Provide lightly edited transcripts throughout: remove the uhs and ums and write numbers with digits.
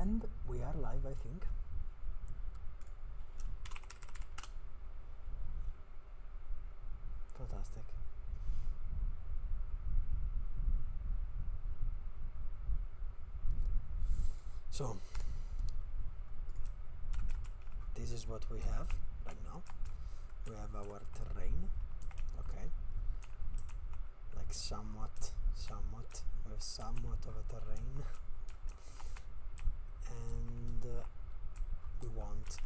And we are live, I think. Fantastic. So, this is what we have right now. We have our terrain, okay, like somewhat, we have somewhat of a terrain, and we want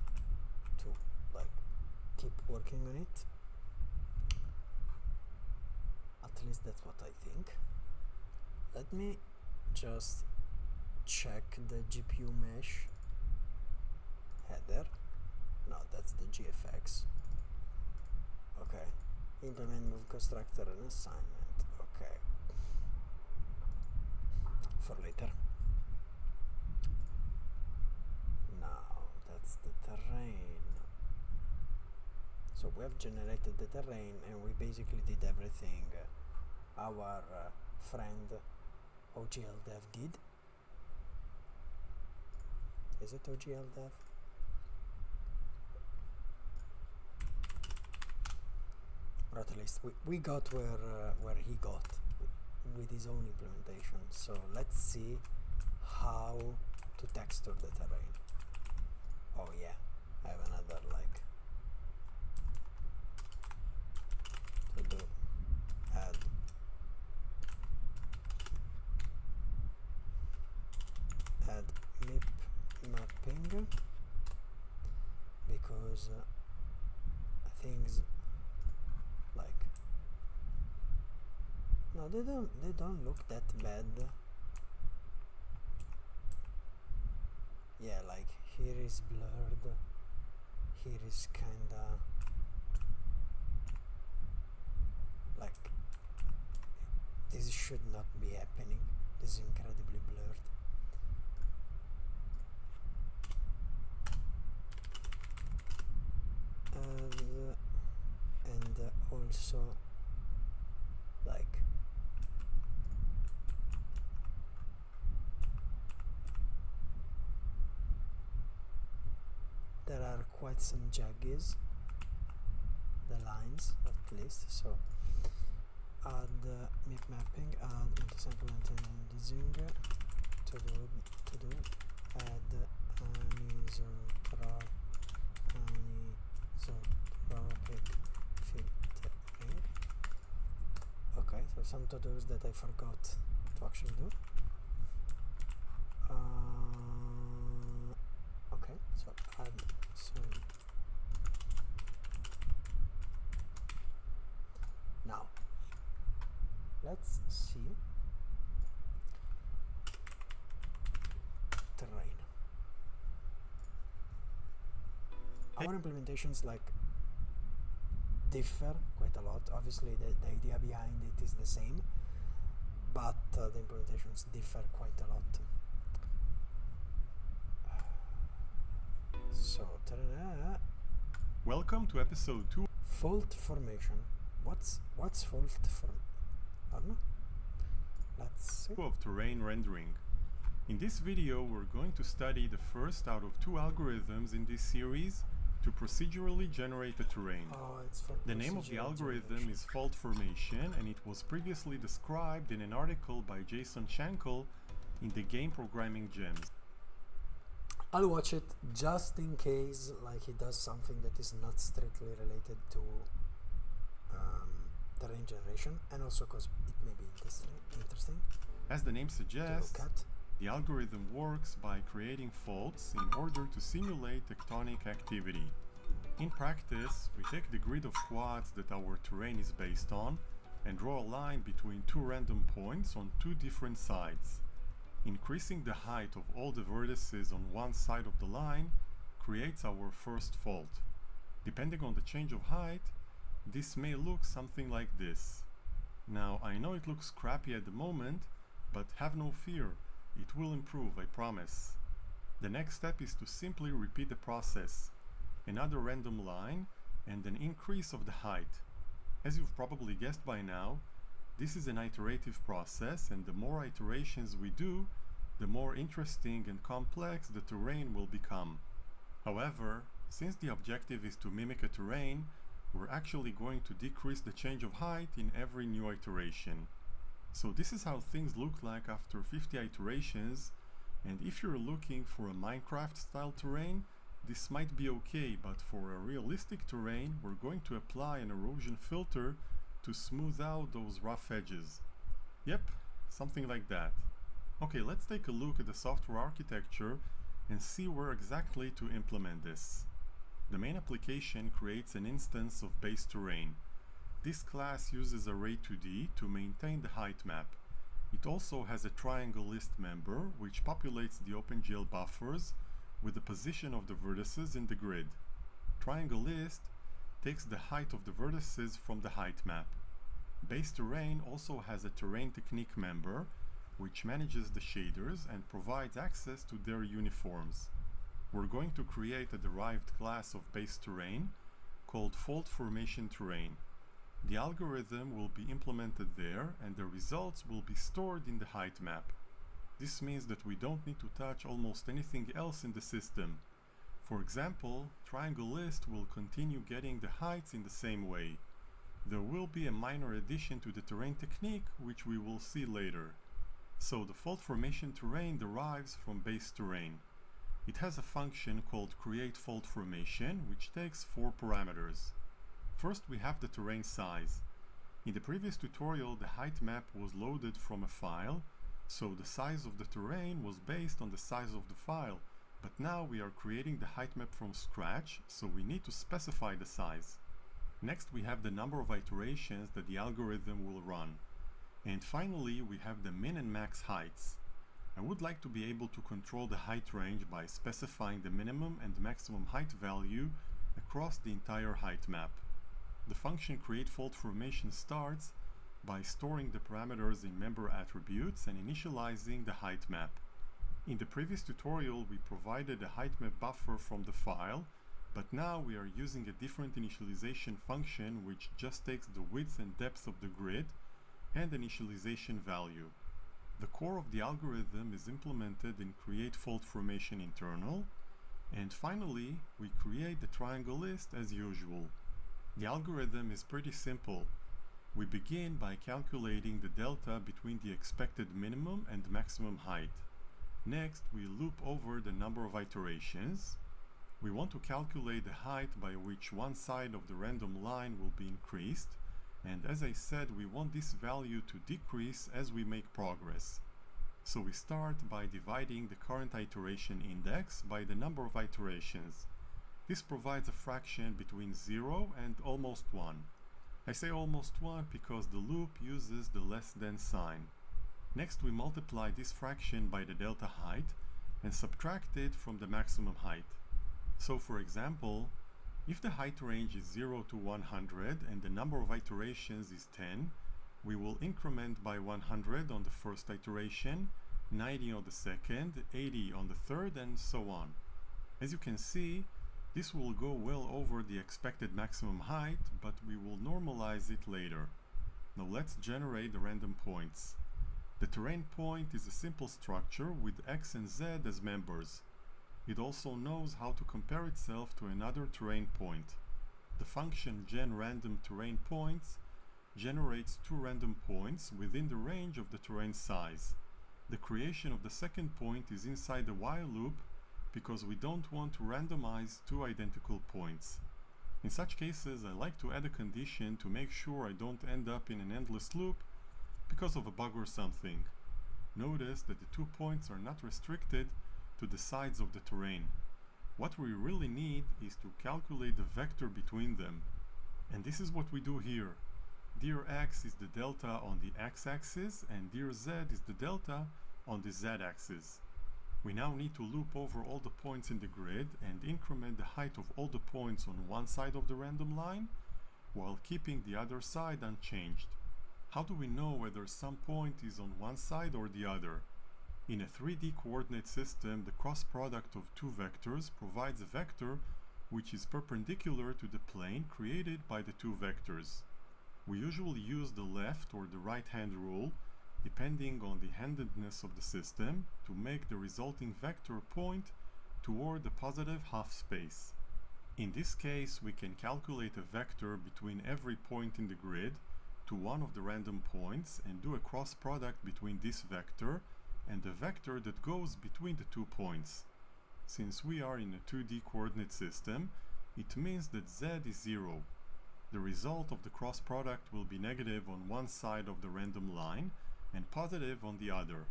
to like keep working on it. At least that's what I think. Let me just check the GPU mesh header. No, that's the GFX. Okay. Implement move constructor and assignment. Okay. For later. Now that's the terrain. So we have generated the terrain and we basically did everything our friend OGL Dev did. Is it OGL Dev? Or at least we got where he got with his own implementation. So let's see how to texture the terrain. Oh yeah, I have another like to do add MIP mapping because things like no, they don't look that bad. Yeah, like here is blurred, here is kinda like this should not be happening. This is incredibly blurred. And also like there are quite some jaggies, the lines at least. So add MIP mapping, add intersample and design to do add anisotropic filtering. Okay, so some to-dos that I forgot to actually do. Okay, so add some. Now, let's see terrain. Our implementations like differ quite a lot. Obviously the idea behind it is the same, but the implementations differ quite a lot. So welcome to episode 2. Fault formation. What's fault form? I don't know. Let's see. Of terrain rendering. In this video we're going to study the first out of 2 algorithms in this series to procedurally generate the terrain. The name of the algorithm is fault formation, and it was previously described in an article by Jason Shankle in the Game Programming Gems. I'll watch it just in case like he does something that is not strictly related to terrain generation, and also because it may be interesting. As the name suggests, the algorithm works by creating faults in order to simulate tectonic activity. In practice, we take the grid of quads that our terrain is based on and draw a line between 2 random points on 2 different sides. Increasing the height of all the vertices on one side of the line creates our first fault. Depending on the change of height, this may look something like this. Now, I know it looks crappy at the moment, but have no fear, it will improve, I promise. The next step is to simply repeat the process. Another random line and an increase of the height. As you've probably guessed by now, this is an iterative process, and the more iterations we do, the more interesting and complex the terrain will become. However, since the objective is to mimic a terrain, we're actually going to decrease the change of height in every new iteration. So this is how things look like after 50 iterations, and if you're looking for a Minecraft style terrain, this might be okay, but for a realistic terrain, we're going to apply an erosion filter to smooth out those rough edges. Yep, something like that. Okay, let's take a look at the software architecture and see where exactly to implement this. The main application creates an instance of base terrain. This class uses Array2D to maintain the height map. It also has a triangle list member which populates the OpenGL buffers with the position of the vertices in the grid. Triangle list takes the height of the vertices from the height map. Base terrain also has a terrain technique member which manages the shaders and provides access to their uniforms. We're going to create a derived class of base terrain called fault formation terrain. The algorithm will be implemented there and the results will be stored in the height map. This means that we don't need to touch almost anything else in the system. For example, triangle list will continue getting the heights in the same way. There will be a minor addition to the terrain technique which we will see later. So the fault formation terrain derives from base terrain. It has a function called createFaultFormation which takes 4 parameters. First we have the terrain size. In the previous tutorial the height map was loaded from a file, so the size of the terrain was based on the size of the file, but now we are creating the height map from scratch, so we need to specify the size. Next we have the number of iterations that the algorithm will run. And finally we have the min and max heights. I would like to be able to control the height range by specifying the minimum and maximum height value across the entire height map. The function createFaultFormation starts by storing the parameters in member attributes and initializing the height map. In the previous tutorial we provided a height map buffer from the file, but now we are using a different initialization function which just takes the width and depth of the grid and initialization value. The core of the algorithm is implemented in createFaultFormation internal, and finally we create the triangle list as usual. The algorithm is pretty simple. We begin by calculating the delta between the expected minimum and maximum height. Next, we loop over the number of iterations. We want to calculate the height by which one side of the random line will be increased, and as I said, we want this value to decrease as we make progress. So we start by dividing the current iteration index by the number of iterations. This provides a fraction between 0 and almost 1. I say almost 1 because the loop uses the less than sign. Next we multiply this fraction by the delta height and subtract it from the maximum height. So for example, if the height range is 0 to 100 and the number of iterations is 10, we will increment by 100 on the first iteration, 90 on the second, 80 on the third, and so on. As you can see, this will go well over the expected maximum height, but we will normalize it later. Now let's generate the random points. The terrain point is a simple structure with x and z as members. It also knows how to compare itself to another terrain point. The function genRandomTerrainPoints generates 2 random points within the range of the terrain size. The creation of the second point is inside the while loop because we don't want to randomize 2 identical points. In such cases, I like to add a condition to make sure I don't end up in an endless loop because of a bug or something. Notice that the 2 points are not restricted to the sides of the terrain. What we really need is to calculate the vector between them. And this is what we do here. Dir x is the delta on the x-axis and dir z is the delta on the z-axis. We now need to loop over all the points in the grid and increment the height of all the points on one side of the random line while keeping the other side unchanged. How do we know whether some point is on one side or the other? In a 3D coordinate system, the cross product of 2 vectors provides a vector which is perpendicular to the plane created by the 2 vectors. We usually use the left or the right hand rule depending on the handedness of the system, to make the resulting vector point toward the positive half space. In this case, we can calculate a vector between every point in the grid to one of the random points and do a cross product between this vector and the vector that goes between the 2 points. Since we are in a 2D coordinate system, it means that z is 0. The result of the cross product will be negative on one side of the random line and positive on the other.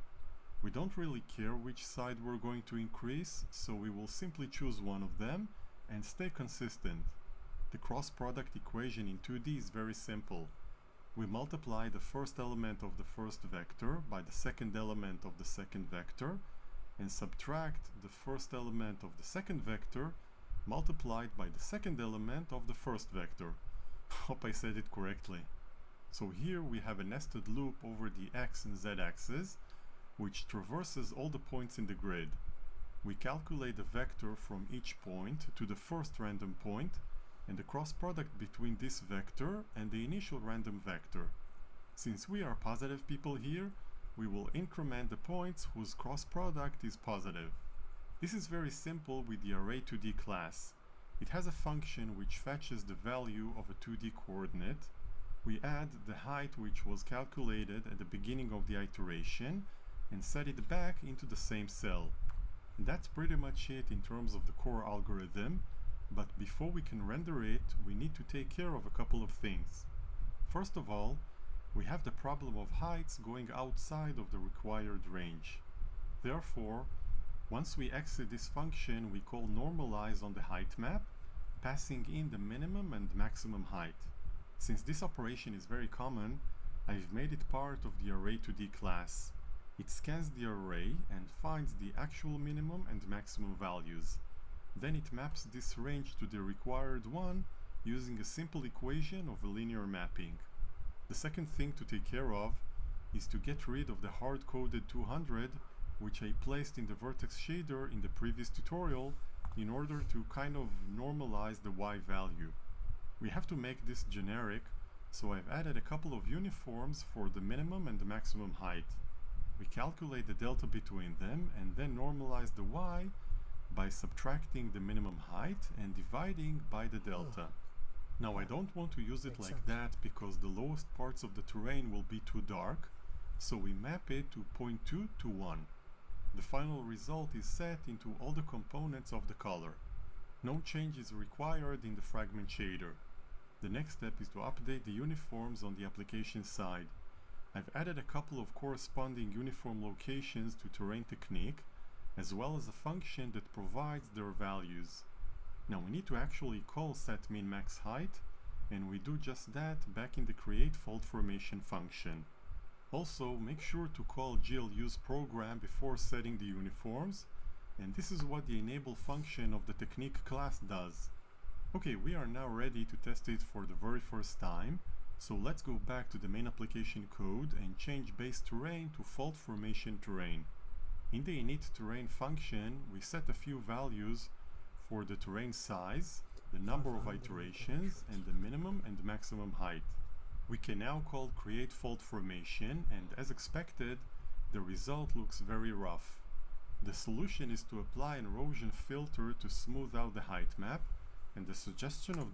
We don't really care which side we're going to increase, so we will simply choose one of them and stay consistent. The cross product equation in 2D is very simple. We multiply the first element of the first vector by the second element of the second vector and subtract the first element of the second vector multiplied by the second element of the first vector. Hope I said it correctly. So here we have a nested loop over the x and z axis, which traverses all the points in the grid. We calculate the vector from each point to the first random point and the cross product between this vector and the initial random vector. Since we are positive people here, we will increment the points whose cross product is positive. This is very simple with the Array2D class. It has a function which fetches the value of a 2D coordinate. We add the height which was calculated at the beginning of the iteration and set it back into the same cell. And that's pretty much it in terms of the core algorithm, but before we can render it, we need to take care of a couple of things. First of all, we have the problem of heights going outside of the required range. Therefore, once we exit this function, we call normalize on the height map, passing in the minimum and maximum height. Since this operation is very common, I've made it part of the Array2D class. It scans the array and finds the actual minimum and maximum values. Then it maps this range to the required one using a simple equation of a linear mapping. The second thing to take care of is to get rid of the hard-coded 200, which I placed in the vertex shader in the previous tutorial in order to kind of normalize the y value. We have to make this generic, so I've added a couple of uniforms for the minimum and the maximum height. We calculate the delta between them and then normalize the y by subtracting the minimum height and dividing by the delta. Now I don't want to use it like that because the lowest parts of the terrain will be too dark, so we map it to 0.2 to 1. The final result is set into all the components of the color. No change is required in the fragment shader. The next step is to update the uniforms on the application side. I've added a couple of corresponding uniform locations to Terrain Technique, as well as a function that provides their values. Now we need to actually call setMinMaxHeight, and we do just that back in the createFaultFormation function. Also, make sure to call GLUseProgram before setting the uniforms, and this is what the enable function of the Technique class does. Okay, we are now ready to test it for the very first time. So let's go back to the main application code and change base terrain to fault formation terrain. In the initTerrain function, we set a few values for the terrain size, the number of iterations, and the minimum and maximum height. We can now call createFaultFormation, and as expected, the result looks very rough. The solution is to apply an erosion filter to smooth out the height map, and the suggestion of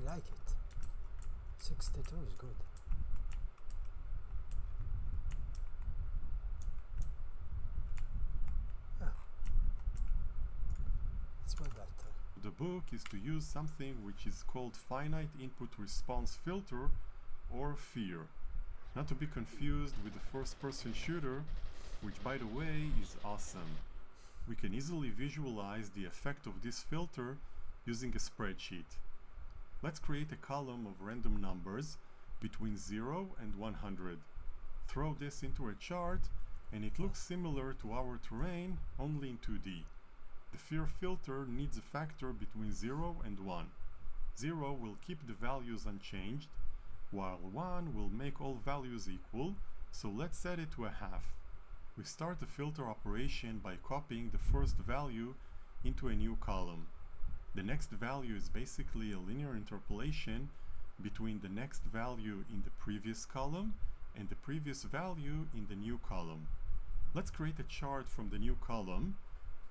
like it. 62 is good. Yeah. It's way better. The book is to use something which is called finite input response filter, or FIR. Not to be confused with the first-person shooter, which by the way is awesome. We can easily visualize the effect of this filter using a spreadsheet. Let's create a column of random numbers between 0 and 100. Throw this into a chart and it looks similar to our terrain, only in 2D. The FIR filter needs a factor between 0 and 1. 0 will keep the values unchanged, while 1 will make all values equal, so let's set it to a half. We start the filter operation by copying the first value into a new column. The next value is basically a linear interpolation between the next value in the previous column and the previous value in the new column. Let's create a chart from the new column,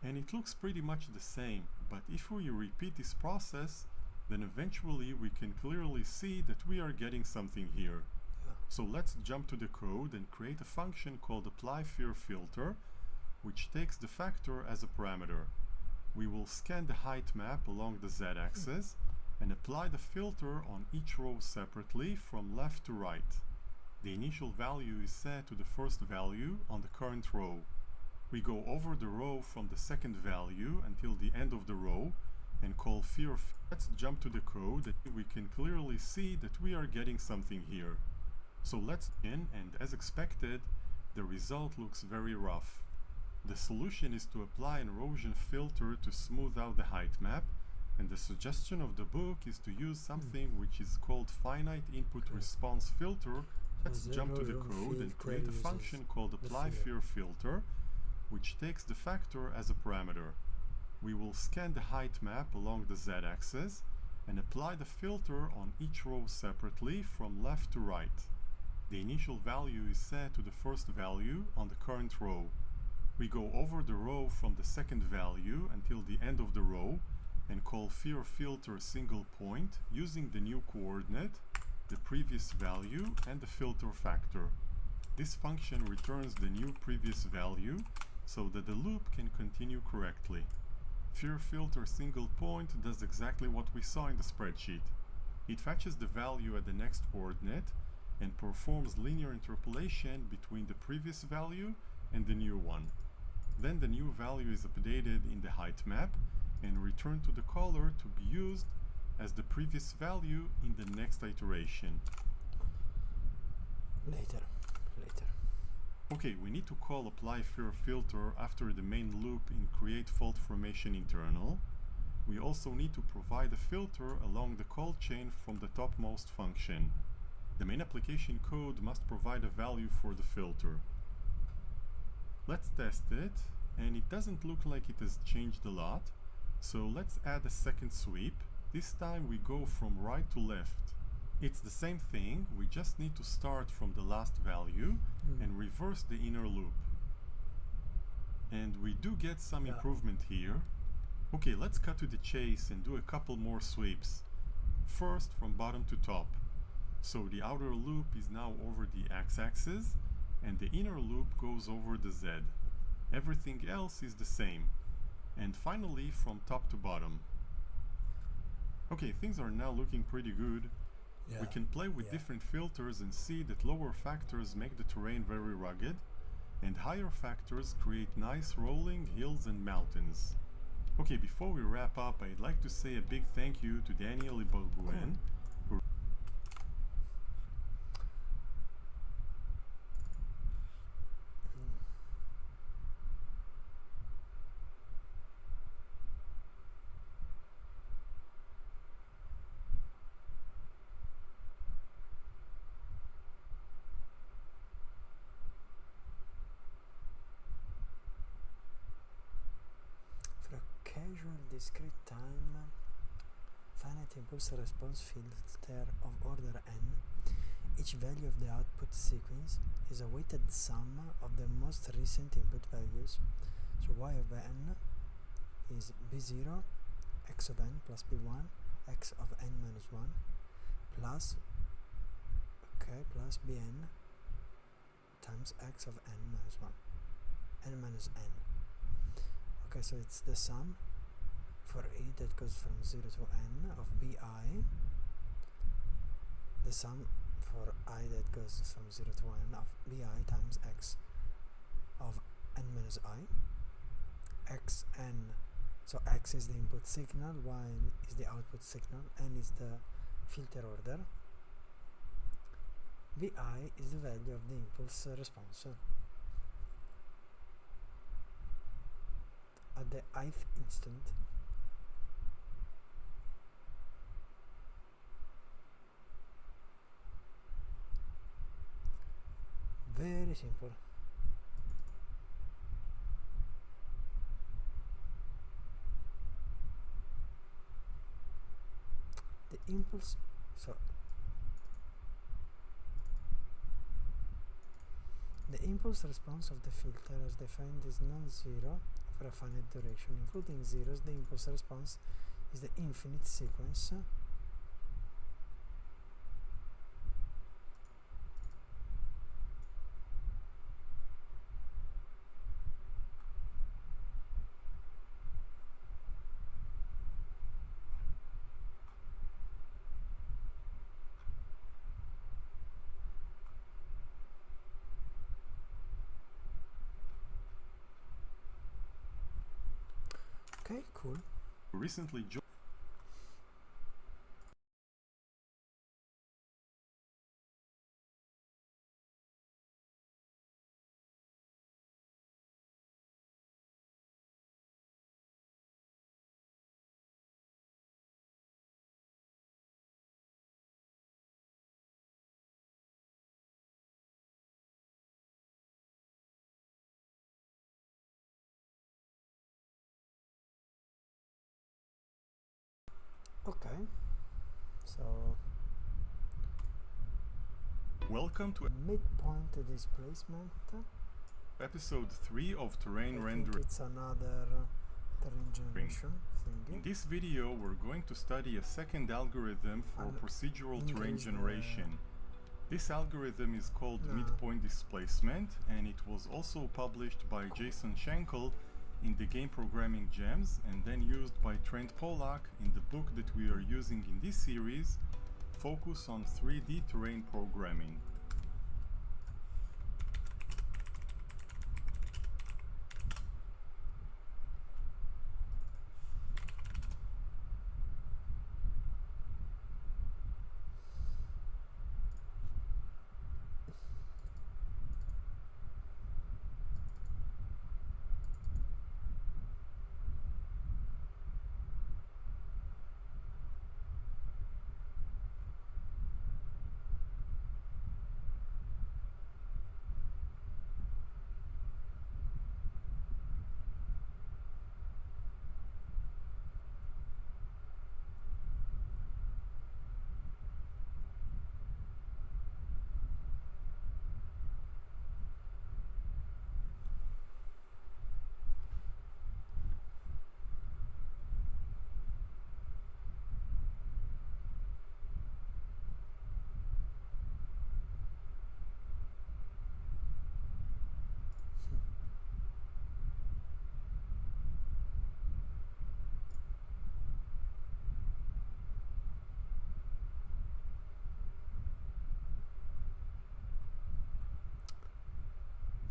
and it looks pretty much the same, but if we repeat this process, then eventually we can clearly see that we are getting something here. So let's jump to the code and create a function called applyFirFilter, which takes the factor as a parameter. We will scan the height map along the z-axis and apply the filter on each row separately from left to right. The initial value is set to the first value on the current row. We go over the row from the second value until the end of the row and call FIR. Let's jump to the code and we can clearly see that we are getting something here. So let's begin, and as expected, the result looks very rough. The solution is to apply an erosion filter to smooth out the height map, and the suggestion of the book is to use something which is called finite input response filter. Let's jump to the code and create a function called applyFirFilter, which takes the factor as a parameter. We will scan the height map along the z-axis and apply the filter on each row separately from left to right. The initial value is set to the first value on the current row. We go over the row from the second value until the end of the row and call FIRFilter single point using the new coordinate, the previous value, and the filter factor. This function returns the new previous value so that the loop can continue correctly. FIRFilter single point does exactly what we saw in the spreadsheet. It fetches the value at the next coordinate and performs linear interpolation between the previous value and the new one. Then the new value is updated in the height map and returned to the caller to be used as the previous value in the next iteration. Later. Okay, we need to call applyFirFilter after the main loop in createFaultFormation internal. We also need to provide a filter along the call chain from the topmost function. The main application code must provide a value for the filter. Let's test it, and it doesn't look like it has changed a lot, so let's add a second sweep. This time we go from right to left. It's the same thing, we just need to start from the last value and reverse the inner loop. And we do get some improvement here. Okay, let's cut to the chase and do a couple more sweeps. First from bottom to top. So the outer loop is now over the x-axis and the inner loop goes over the z. Everything else is the same. And finally from top to bottom. Okay, things are now looking pretty good. We can play with different filters and see that lower factors make the terrain very rugged and higher factors create nice rolling hills and mountains. Okay, before we wrap up, I'd like to say a big thank you to Daniel Ibalguen, who casual discrete time finite impulse response filter of order n. Each value of the output sequence is a weighted sum of the most recent input values. So y of n is b0 x of n plus b1 x of n minus 1 plus plus bn times x of n minus 1, n minus n. Okay, so it's the sum for e that goes from 0 to n of bi, the sum for I that goes from 0 to n of bi times x of n minus I, xn. So x is the input signal, y is the output signal, n is the filter order, vi is the value of the impulse response at the ith instant. Very simple. The impulse, so the impulse response of the filter as defined is non-zero for a finite duration. Including zeros, the impulse response is the infinite sequence Okay, cool. Recently joined. Okay, so Welcome to midpoint displacement. episode 3 of Terrain Rendering. It's another terrain generation thingy. In this video, we're going to study a second algorithm for procedural terrain generation. This algorithm is called midpoint displacement, and it was also published by Jason Schenkel in the Game Programming Gems, and then used by Trent Pollack in the book that we are using in this series, Focus on 3D Terrain Programming.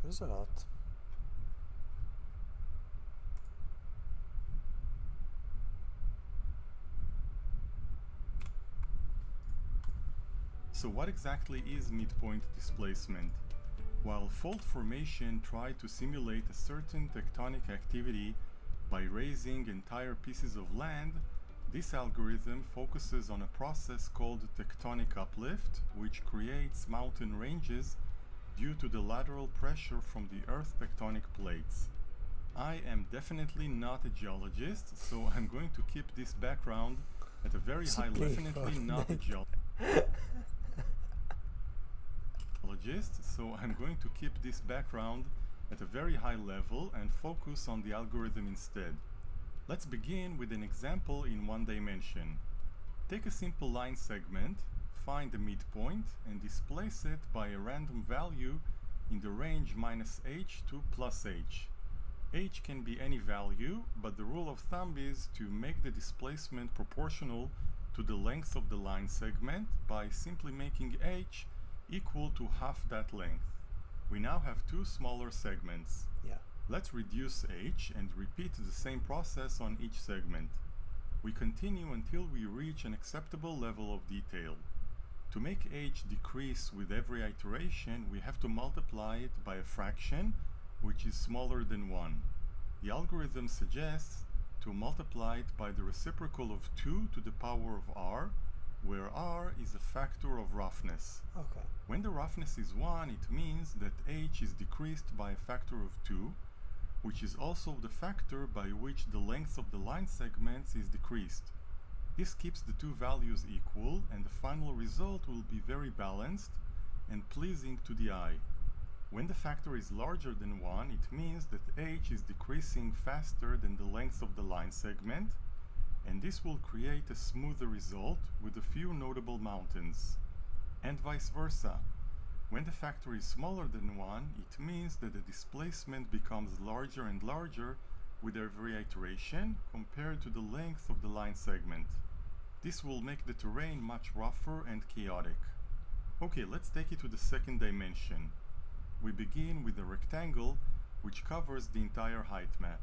There's a lot. So what exactly is midpoint displacement? While fault formation tried to simulate a certain tectonic activity by raising entire pieces of land, this algorithm focuses on a process called tectonic uplift, which creates mountain ranges due to the lateral pressure from the Earth tectonic plates. I am definitely not a geologist, so I'm going to keep this background at a very high level. Definitely not a geologist, so I'm going to keep this background at a very high level and focus on the algorithm instead. Let's begin with an example in one dimension. Take a simple line segment, find the midpoint, and displace it by a random value in the range -h to +h. H can be any value, but the rule of thumb is to make the displacement proportional to the length of the line segment by simply making h equal to half that length. We now have two smaller segments. Yeah. Let's reduce h and repeat the same process on each segment. We continue until we reach an acceptable level of detail. To make h decrease with every iteration, we have to multiply it by a fraction which is smaller than 1. The algorithm suggests to multiply it by the reciprocal of 2 to the power of r, where r is a factor of roughness. Okay. When the roughness is 1, it means that h is decreased by a factor of 2, which is also the factor by which the length of the line segments is decreased. This keeps the two values equal, and the final result will be very balanced and pleasing to the eye. When the factor is larger than 1, it means that h is decreasing faster than the length of the line segment, and this will create a smoother result with a few notable mountains. And vice versa. When the factor is smaller than 1, it means that the displacement becomes larger and larger with every iteration compared to the length of the line segment. This will make the terrain much rougher and chaotic. Okay, let's take it to the second dimension. We begin with a rectangle which covers the entire height map.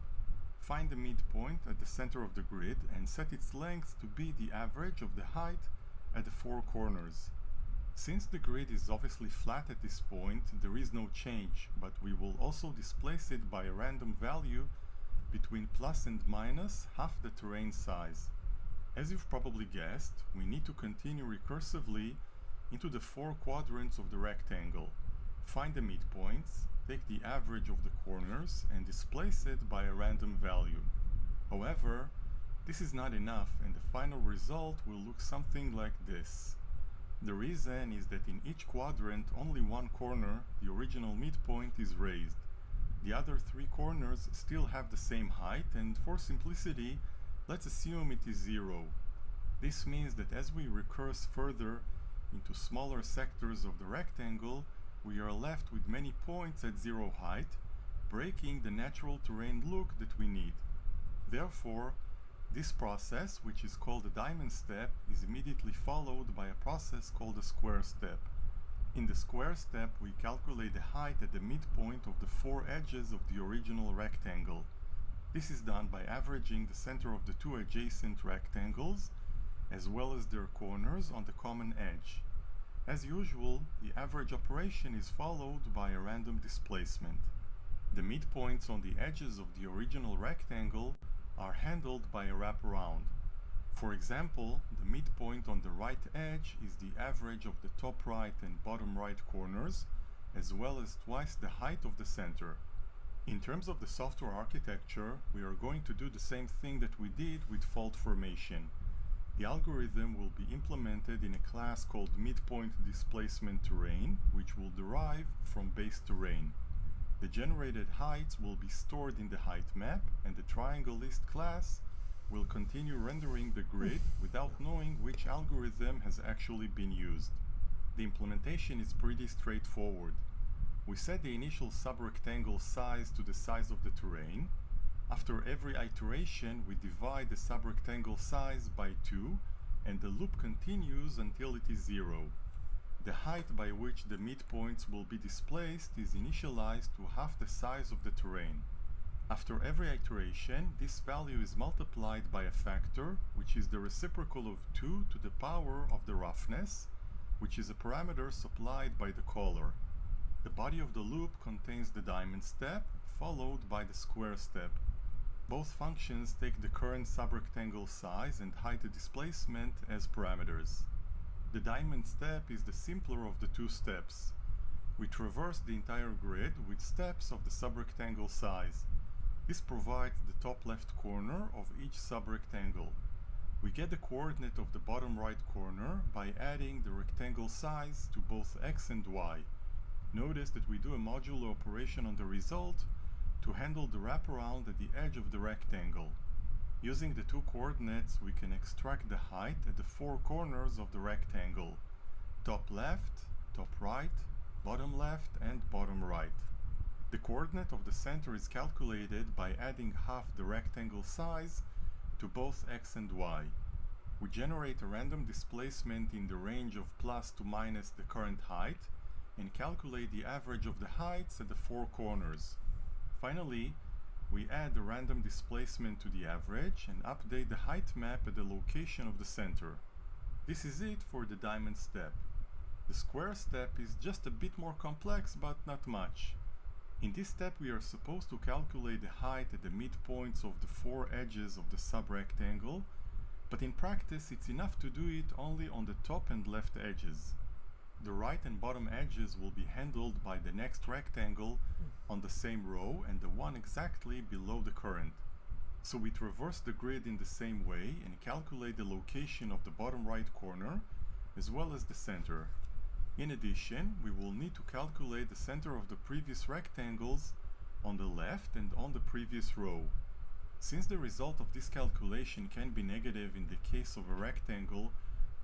Find the midpoint at the center of the grid and set its length to be the average of the height at the four corners. Since the grid is obviously flat at this point, there is no change, but we will also displace it by a random value between plus and minus half the terrain size. As you've probably guessed, we need to continue recursively into the four quadrants of the rectangle. Find the midpoints, take the average of the corners, and displace it by a random value. However, this is not enough, and the final result will look something like this. The reason is that in each quadrant, only one corner, the original midpoint, is raised. The other three corners still have the same height, and for simplicity, let's assume it is 0. This means that as we recurse further into smaller sectors of the rectangle, we are left with many points at 0 height, breaking the natural terrain look that we need. Therefore, this process, which is called a diamond step, is immediately followed by a process called a square step. In the square step, we calculate the height at the midpoint of the four edges of the original rectangle. This is done by averaging the center of the two adjacent rectangles, as well as their corners on the common edge. As usual, the average operation is followed by a random displacement. The midpoints on the edges of the original rectangle are handled by a wraparound. For example, the midpoint on the right edge is the average of the top right and bottom right corners, as well as twice the height of the center. In terms of the software architecture, we are going to do the same thing that we did with fault formation. The algorithm will be implemented in a class called midpoint displacement terrain, which will derive from base terrain. The generated heights will be stored in the height map, and the triangle list class will continue rendering the grid without knowing which algorithm has actually been used. The implementation is pretty straightforward. We set the initial subrectangle size to the size of the terrain. After every iteration, we divide the subrectangle size by 2, and the loop continues until it is 0. The height by which the midpoints will be displaced is initialized to half the size of the terrain. After every iteration, this value is multiplied by a factor, which is the reciprocal of 2 to the power of the roughness, which is a parameter supplied by the caller. The body of the loop contains the diamond step, followed by the square step. Both functions take the current subrectangle size and height displacement as parameters. The diamond step is the simpler of the two steps. We traverse the entire grid with steps of the subrectangle size. This provides the top left corner of each subrectangle. We get the coordinate of the bottom right corner by adding the rectangle size to both x and y. Notice that we do a modulo operation on the result to handle the wraparound at the edge of the rectangle. Using the two coordinates, we can extract the height at the four corners of the rectangle: top left, top right, bottom left, and bottom right. The coordinate of the center is calculated by adding half the rectangle size to both x and y. We generate a random displacement in the range of plus to minus the current height and calculate the average of the heights at the four corners. Finally, we add the random displacement to the average and update the height map at the location of the center. This is it for the diamond step. The square step is just a bit more complex, but not much. In this step, we are supposed to calculate the height at the midpoints of the four edges of the subrectangle, but in practice it's enough to do it only on the top and left edges. The right and bottom edges will be handled by the next rectangle on the same row and the one exactly below the current. So we traverse the grid in the same way and calculate the location of the bottom right corner as well as the center. In addition, we will need to calculate the center of the previous rectangles on the left and on the previous row. Since the result of this calculation can be negative in the case of a rectangle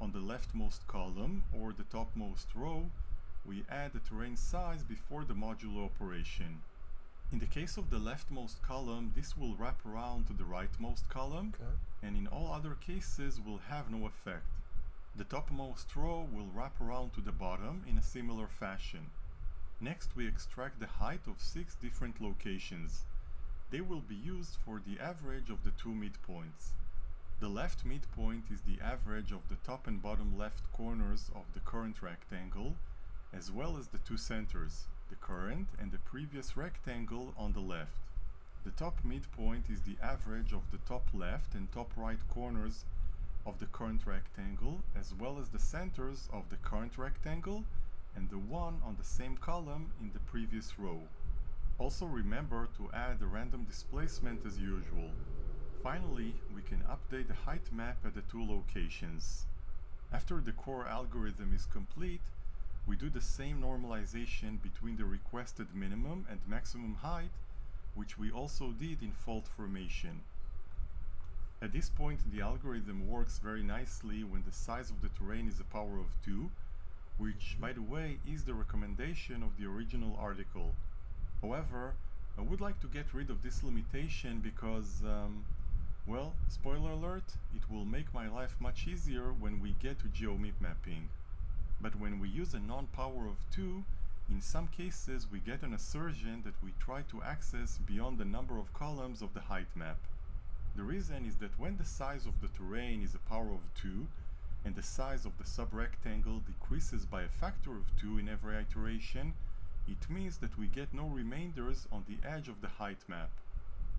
on the leftmost column or the topmost row, we add the terrain size before the modulo operation. In the case of the leftmost column, this will wrap around to the rightmost column, and in all other cases will have no effect. The topmost row will wrap around to the bottom in a similar fashion. Next, we extract the height of 6 different locations. They will be used for the average of the two midpoints. The left midpoint is the average of the top and bottom left corners of the current rectangle, as well as the two centers, the current and the previous rectangle on the left. The top midpoint is the average of the top left and top right corners of the current rectangle, as well as the centers of the current rectangle and the one on the same column in the previous row. Also remember to add the random displacement as usual. Finally, we can update the height map at the two locations. After the core algorithm is complete, we do the same normalization between the requested minimum and maximum height, which we also did in fault formation. At this point, the algorithm works very nicely when the size of the terrain is a power of 2, which, by the way, is the recommendation of the original article. However, I would like to get rid of this limitation because, well, spoiler alert, it will make my life much easier when we get to GeoMIP mapping. But when we use a non-power of 2, in some cases we get an assertion that we try to access beyond the number of columns of the height map. The reason is that when the size of the terrain is a power of 2, and the size of the subrectangle decreases by a factor of 2 in every iteration, it means that we get no remainders on the edge of the height map.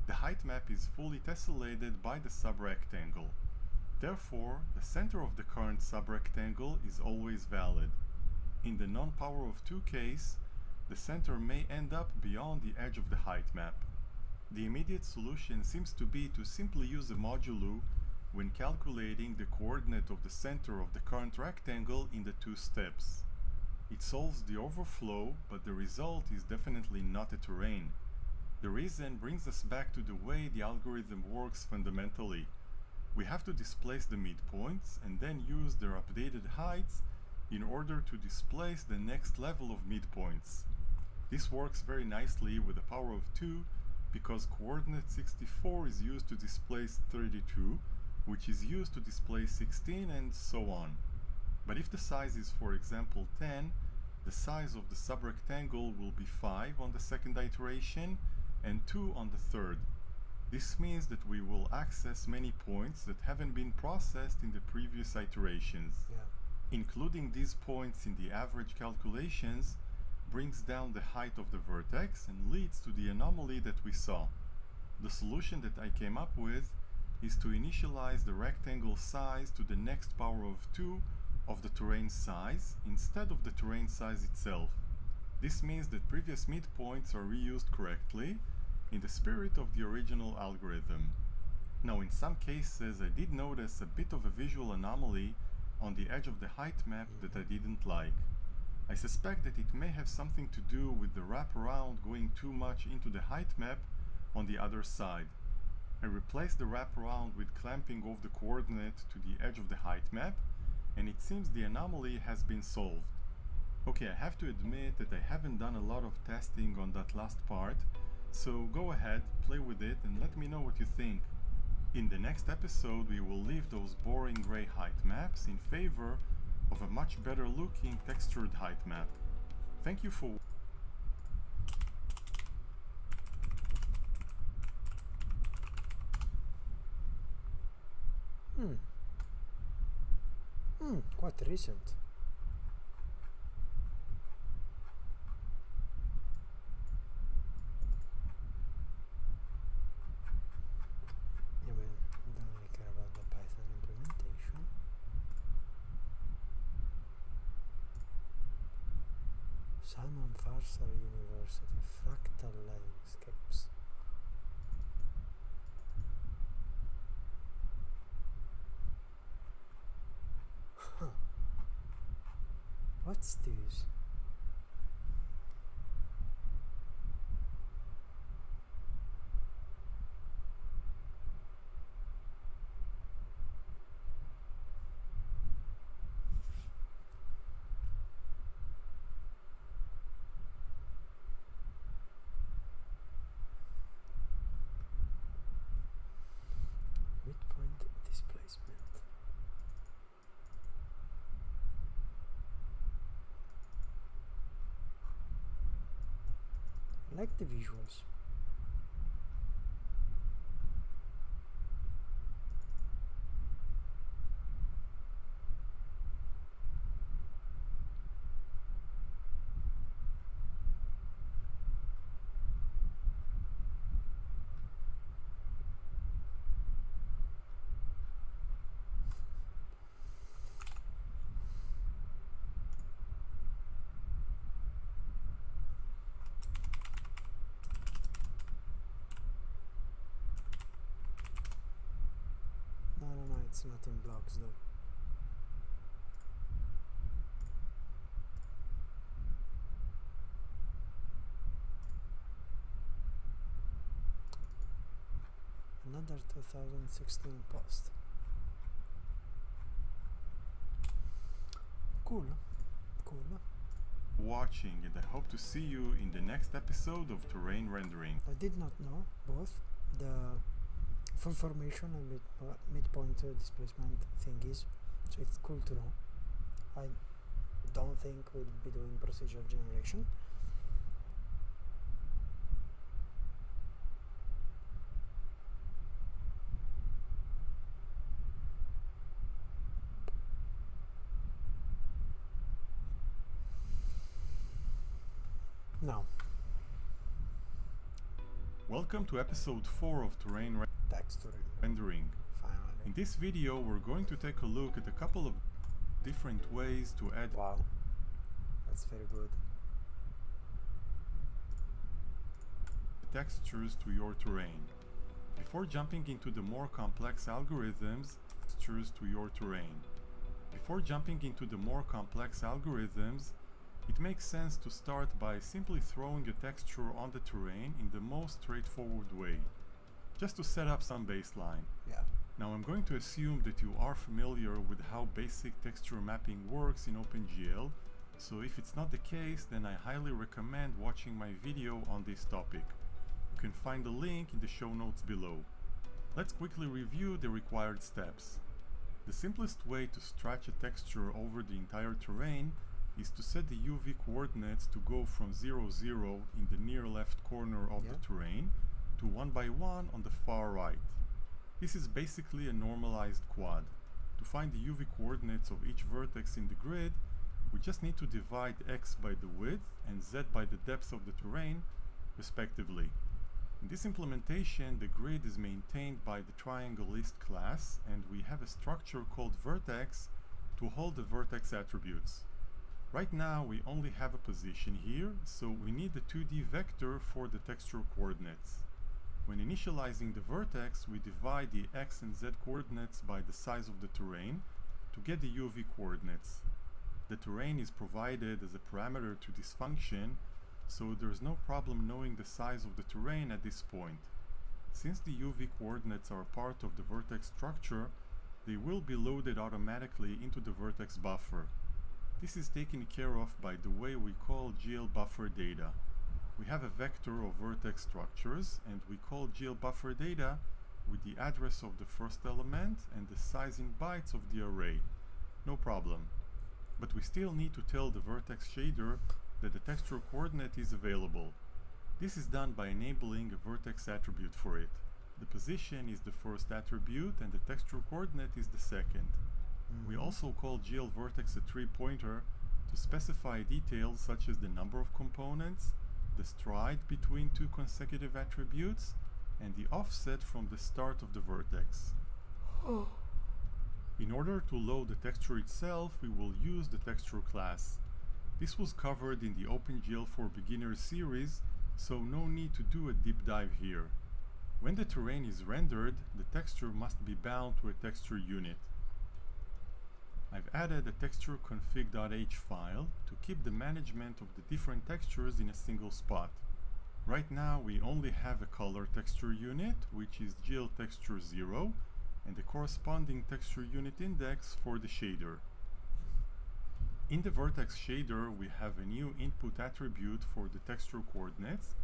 The height map is fully tessellated by the subrectangle. Therefore, the center of the current subrectangle is always valid. In the non-power of 2 case, the center may end up beyond the edge of the height map. The immediate solution seems to be to simply use a modulo when calculating the coordinate of the center of the current rectangle in the 2 steps. It solves the overflow, but the result is definitely not a terrain. The reason brings us back to the way the algorithm works fundamentally. We have to displace the midpoints and then use their updated heights in order to displace the next level of midpoints. This works very nicely with a power of 2 because coordinate 64 is used to displace 32, which is used to displace 16, and so on. But if the size is, for example, 10, the size of the subrectangle will be 5 on the second iteration and 2 on the third. This means that we will access many points that haven't been processed in the previous iterations. Including these points in the average calculations brings down the height of the vertex and leads to the anomaly that we saw. The solution that I came up with is to initialize the rectangle size to the next power of 2 of the terrain size instead of the terrain size itself. This means that previous midpoints are reused correctly in the spirit of the original algorithm. Now, in some cases I did notice a bit of a visual anomaly on the edge of the height map that I didn't like. I suspect that it may have something to do with the wraparound going too much into the height map on the other side. I replaced the wraparound with clamping of the coordinate to the edge of the height map, and it seems the anomaly has been solved. Okay, I have to admit that I haven't done a lot of testing on that last part, so go ahead, play with it and let me know what you think. In the next episode we will leave those boring gray height maps in favor of a much better looking textured height map. Thank you for quite recent. Yeah, but I don't really care about the Python implementation. Simon Farser University Fractal Landscapes. What's this? Midpoint displacement. I like the visuals. No, it's not in blocks though. Another 2016 post. Cool. watching, and I hope to see you in the next episode of Terrain Rendering. I did not know both the full formation and midpoint displacement thingies, so it's cool to know. I don't think we'll be doing procedural generation. Now, welcome to episode 4 of Terrain texture Rendering. finally. In this video we're going to take a look at a couple of different ways to add Wow, that's very good. textures to your terrain. Before jumping into the more complex algorithms, it makes sense to start by simply throwing a texture on the terrain in the most straightforward way, just to set up some baseline. Yeah. Now I'm going to assume that you are familiar with how basic texture mapping works in OpenGL, so if it's not the case, then I highly recommend watching my video on this topic. You can find the link in the show notes below. Let's quickly review the required steps. The simplest way to stretch a texture over the entire terrain is to set the UV coordinates to go from 0, 0 in the near left corner of the terrain to 1 by 1 on the far right. This is basically a normalized quad. To find the UV coordinates of each vertex in the grid, we just need to divide x by the width and z by the depth of the terrain, respectively. In this implementation, the grid is maintained by the triangle list class, and we have a structure called vertex to hold the vertex attributes. Right now we only have a position here, so we need the 2D vector for the texture coordinates. When initializing the vertex, we divide the x and z coordinates by the size of the terrain to get the UV coordinates. The terrain is provided as a parameter to this function, so there's no problem knowing the size of the terrain at this point. Since the UV coordinates are part of the vertex structure, they will be loaded automatically into the vertex buffer. This is taken care of by the way we call GL buffer data. We have a vector of vertex structures, and we call GL buffer data with the address of the first element and the size in bytes of the array. No problem. But we still need to tell the vertex shader that the texture coordinate is available. This is done by enabling a vertex attribute for it. The position is the first attribute and the texture coordinate is the second. We also call GL vertex a tree pointer to specify details such as the number of components, the stride between two consecutive attributes, and the offset from the start of the vertex. In order to load the texture itself, we will use the texture class. This was covered in the OpenGL for Beginners series, so no need to do a deep dive here. When the terrain is rendered, the texture must be bound to a texture unit. I've added a texture config.h file to keep the management of the different textures in a single spot. Right now we only have a color texture unit, which is GL texture 0, and the corresponding texture unit index for the shader. In the vertex shader we have a new input attribute for the texture coordinates,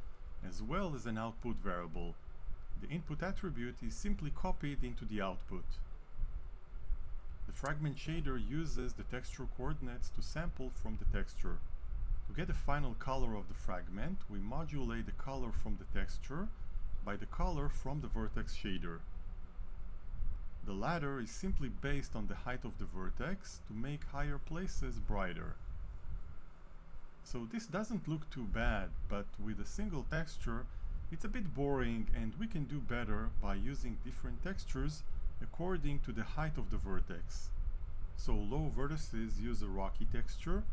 as well as an output variable. The input attribute is simply copied into the output. The fragment shader uses the texture coordinates to sample from the texture. To get the final color of the fragment, we modulate the color from the texture by the color from the vertex shader. The latter is simply based on the height of the vertex to make higher places brighter. So this doesn't look too bad, but with a single texture it's a bit boring, and we can do better by using different textures according to the height of the vertex. So low vertices use a rocky texture,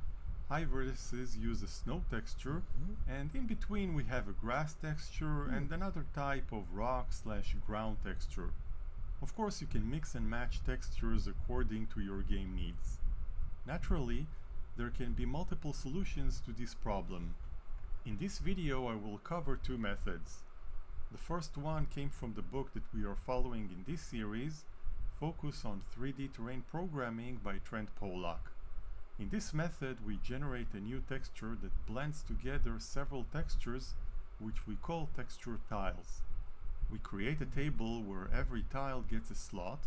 high vertices use a snow texture, and in between we have a grass texture and another type of rock/ground texture. Of course you can mix and match textures according to your game needs. Naturally, there can be multiple solutions to this problem. In this video I will cover two methods. The first one came from the book that we are following in this series, Focus on 3D Terrain Programming by Trent Pollack. In this method we generate a new texture that blends together several textures, which we call texture tiles. We create a table where every tile gets a slot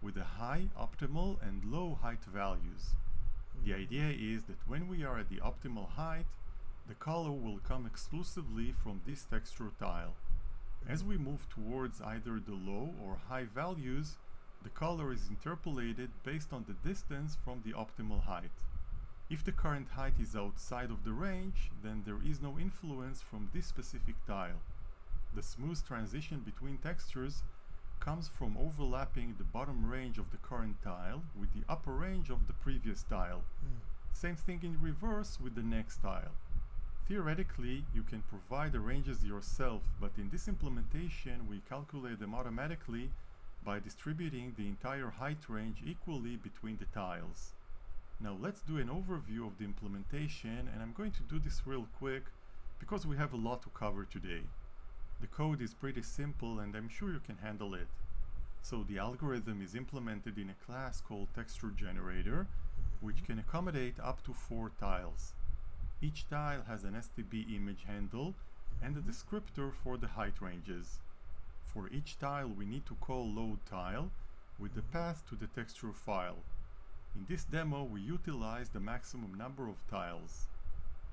with a high, optimal and low height values. The idea is that when we are at the optimal height, the color will come exclusively from this texture tile. As we move towards either the low or high values, the color is interpolated based on the distance from the optimal height. If the current height is outside of the range, then there is no influence from this specific tile. The smooth transition between textures comes from overlapping the bottom range of the current tile with the upper range of the previous tile. Same thing in reverse with the next tile. Theoretically, you can provide the ranges yourself, but in this implementation we calculate them automatically by distributing the entire height range equally between the tiles. Now let's do an overview of the implementation, and I'm going to do this real quick because we have a lot to cover today. The code is pretty simple and I'm sure you can handle it. So the algorithm is implemented in a class called Texture Generator, which can accommodate up to 4 tiles. Each tile has an STB image handle and a descriptor for the height ranges. For each tile we need to call load tile with the path to the texture file. In this demo we utilize the maximum number of tiles.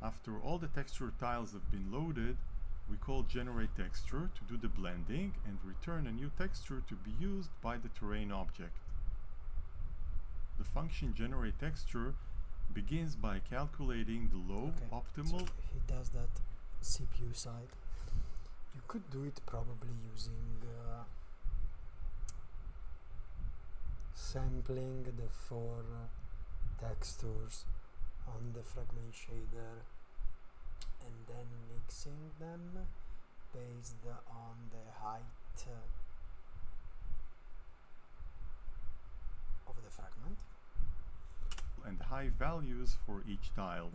After all the texture tiles have been loaded, we call generate texture to do the blending and return a new texture to be used by the terrain object. The function generate texture begins by calculating the low optimal. So he does that CPU side. You could do it probably using sampling the 4 textures on the fragment shader and then mixing them based on the height of the fragment and high values for each tile.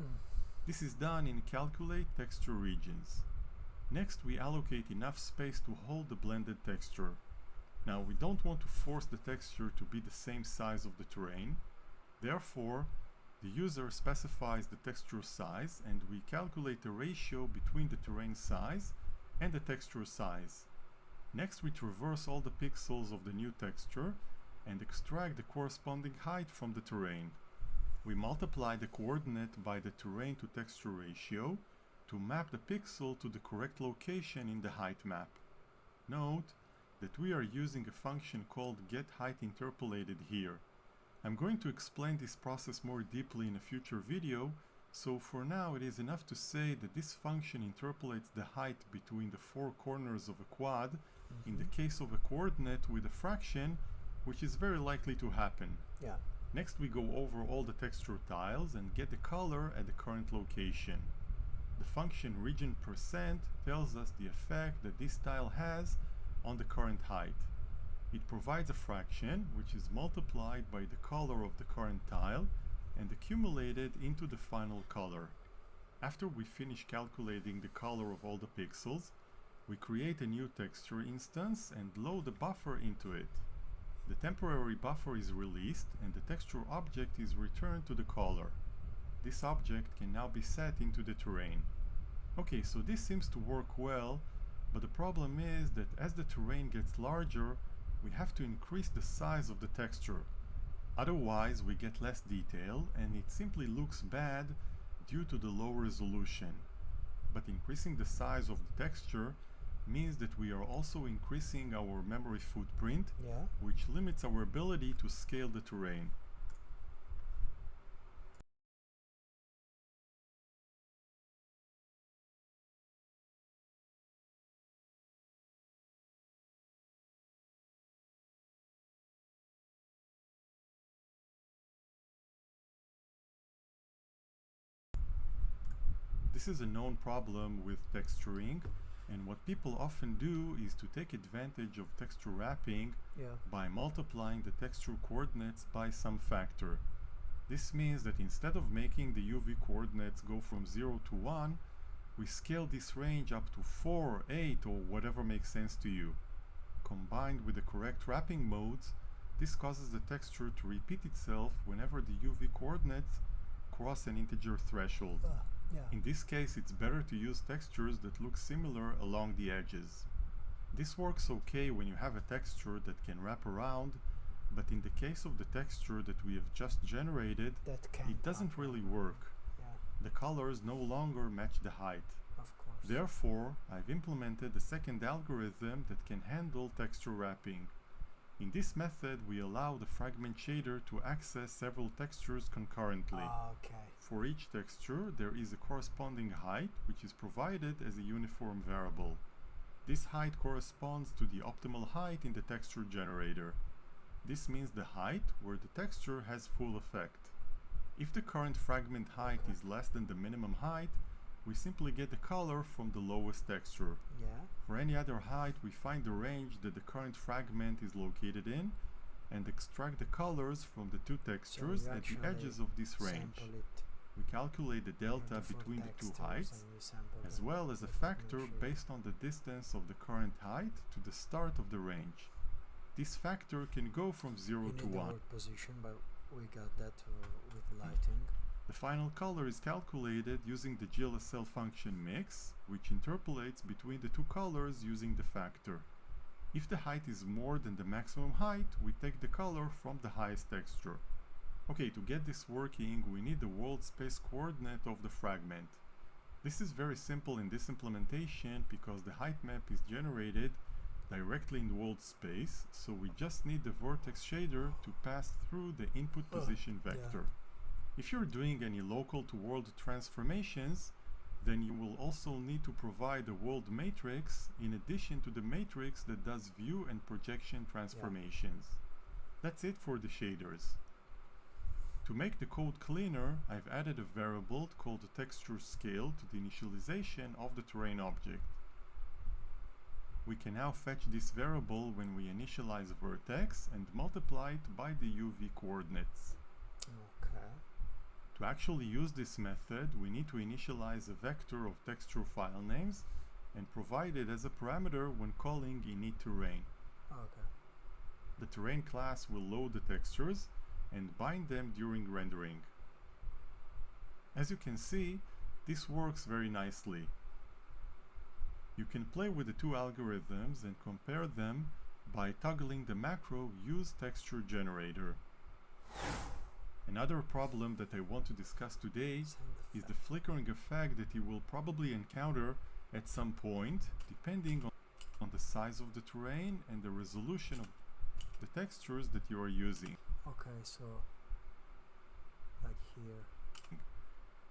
This is done in Calculate Texture Regions. Next, we allocate enough space to hold the blended texture. Now, we don't want to force the texture to be the same size of the terrain. Therefore, the user specifies the texture size, and we calculate the ratio between the terrain size and the texture size. Next, we traverse all the pixels of the new texture and extract the corresponding height from the terrain. We multiply the coordinate by the terrain to texture ratio to map the pixel to the correct location in the height map. Note that we are using a function called getHeightInterpolated here. I'm going to explain this process more deeply in a future video, so for now it is enough to say that this function interpolates the height between the four corners of a quad in the case of a coordinate with a fraction, which is very likely to happen. Yeah. Next, we go over all the texture tiles and get the color at the current location. The function region% tells us the effect that this tile has on the current height. It provides a fraction which is multiplied by the color of the current tile and accumulated into the final color. After we finish calculating the color of all the pixels, we create a new texture instance and load a buffer into it. The temporary buffer is released and the texture object is returned to the caller. This object can now be set into the terrain. Okay, so this seems to work well, but the problem is that as the terrain gets larger, we have to increase the size of the texture. Otherwise, we get less detail and it simply looks bad due to the low resolution. But increasing the size of the texture means that we are also increasing our memory footprint, which limits our ability to scale the terrain. This is a known problem with texturing, and what people often do is to take advantage of texture wrapping by multiplying the texture coordinates by some factor. This means that instead of making the UV coordinates go from 0 to 1, we scale this range up to 4, 8, or whatever makes sense to you. Combined with the correct wrapping modes, this causes the texture to repeat itself whenever the UV coordinates cross an integer threshold. In this case, it's better to use textures that look similar along the edges. This works okay when you have a texture that can wrap around, but in the case of the texture that we have just generated, it doesn't really work. The colors no longer match the height. Of course. Therefore, I've implemented a second algorithm that can handle texture wrapping. In this method, we allow the fragment shader to access several textures concurrently. For each texture, there is a corresponding height, which is provided as a uniform variable. This height corresponds to the optimal height in the texture generator. This means the height where the texture has full effect. If the current fragment height is less than the minimum height, we simply get the color from the lowest texture. For any other height, we find the range that the current fragment is located in and extract the colors from the two textures at the edges of this range. We calculate the delta between the two heights, as well as a factor based on the distance of the current height to the start of the range. This factor can go from 0 to 1. Position, but we got that with lighting. The final color is calculated using the GLSL function mix, which interpolates between the two colors using the factor. If the height is more than the maximum height, we take the color from the highest texture. Okay, to get this working, we need the world space coordinate of the fragment. This is very simple in this implementation because the height map is generated directly in the world space, so we just need the vertex shader to pass through the input position vector. If you're doing any local to world transformations, then you will also need to provide a world matrix in addition to the matrix that does view and projection transformations. That's it for the shaders. To make the code cleaner, I've added a variable called the texture scale to the initialization of the terrain object. We can now fetch this variable when we initialize a vertex and multiply it by the UV coordinates. To actually use this method, we need to initialize a vector of texture file names and provided as a parameter when calling initTerrain. Okay. The terrain class will load the textures and bind them during rendering. As you can see, this works very nicely. You can play with the two algorithms and compare them by toggling the macro Use Texture Generator. Another problem that I want to discuss today is the flickering effect that you will probably encounter at some point, depending on the size of the terrain and the resolution of the textures that you are using. Okay, so like here.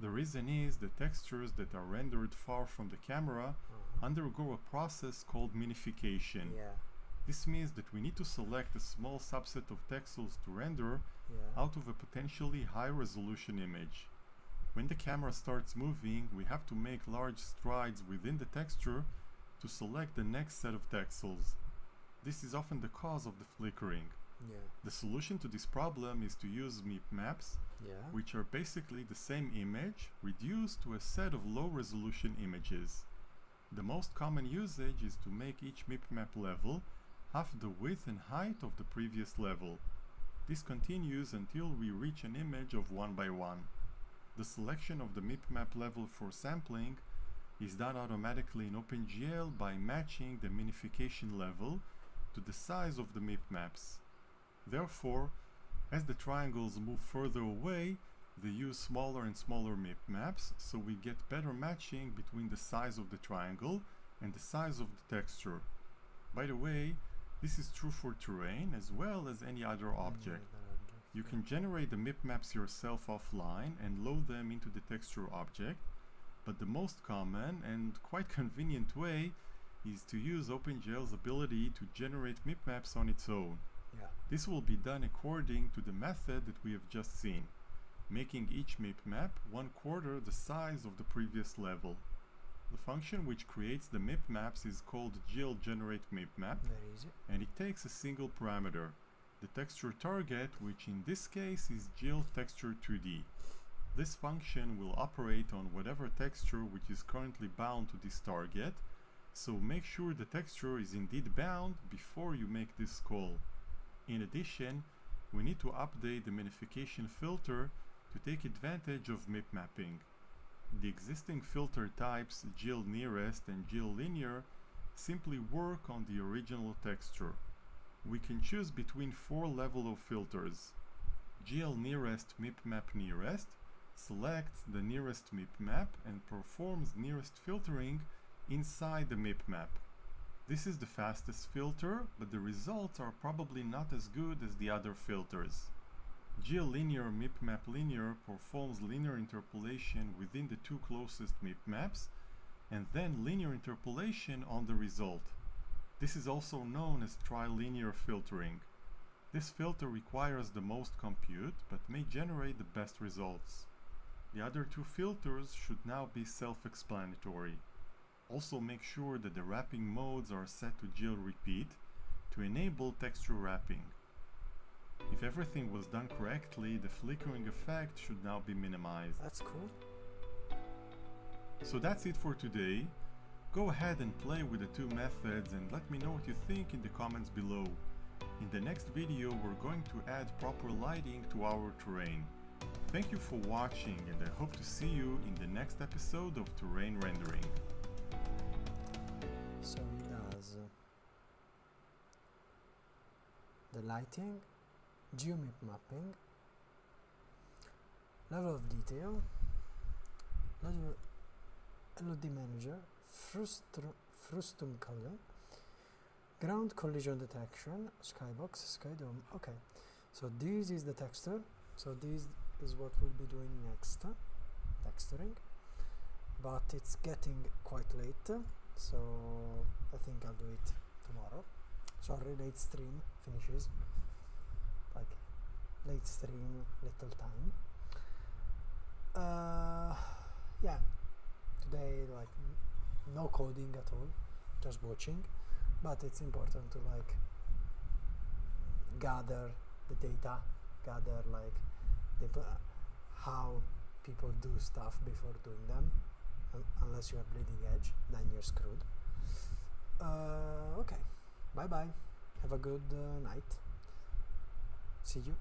The reason is the textures that are rendered far from the camera undergo a process called minification. Yeah. This means that we need to select a small subset of texels to render out of a potentially high resolution image. When the camera starts moving, we have to make large strides within the texture to select the next set of texels. This is often the cause of the flickering. The solution to this problem is to use MIP maps, which are basically the same image reduced to a set of low resolution images. The most common usage is to make each MIP map level half the width and height of the previous level. This continues until we reach an image of 1 by 1. The selection of the MIP map level for sampling is done automatically in OpenGL by matching the minification level to the size of the MIP maps. Therefore, as the triangles move further away, they use smaller and smaller MIP maps, so we get better matching between the size of the triangle and the size of the texture. By the way, this is true for terrain as well as any other object. You can generate the MIP maps yourself offline and load them into the texture object, but the most common and quite convenient way is to use OpenGL's ability to generate MIP maps on its own. This will be done according to the method that we have just seen, making each MIP map 1/4 the size of the previous level. The function which creates the MIP maps is called GLGenerateMIPMap, and it takes a single parameter, the texture target, which in this case is GLTexture2D. This function will operate on whatever texture which is currently bound to this target, so make sure the texture is indeed bound before you make this call. In addition, we need to update the minification filter to take advantage of MIP mapping. The existing filter types GLNearest and GLLinear simply work on the original texture. We can choose between 4 levels of filters. GLNearest MIPMap Nearest selects the nearest MIP map and performs nearest filtering inside the MIP map. This is the fastest filter, but the results are probably not as good as the other filters. GLLinear MIPMap Linear performs linear interpolation within the 2 closest MIP maps, and then linear interpolation on the result. This is also known as trilinear filtering. This filter requires the most compute, but may generate the best results. The other 2 filters should now be self-explanatory. Also make sure that the wrapping modes are set to GLRepeat to enable texture wrapping. If everything was done correctly, the flickering effect should now be minimized. That's cool. So that's it for today. Go ahead and play with the 2 methods and let me know what you think in the comments below. In the next video, we're going to add proper lighting to our terrain. Thank you for watching, and I hope to see you in the next episode of Terrain Rendering. So he does the lighting, geomap mapping, level of detail, LOD manager, frustum culling, ground collision detection, skybox, skydome. Okay, so this is the texture. So this is what we'll be doing next, texturing. But it's getting quite late, so I think I'll do it tomorrow. Sorry, late stream finishes. Like late stream, little time. Yeah, today like no coding at all, just watching. But it's important to like gather the data, gather like how people do stuff before doing them. unless you are bleeding edge, then you're screwed. Okay, bye bye. Have a good night. See you.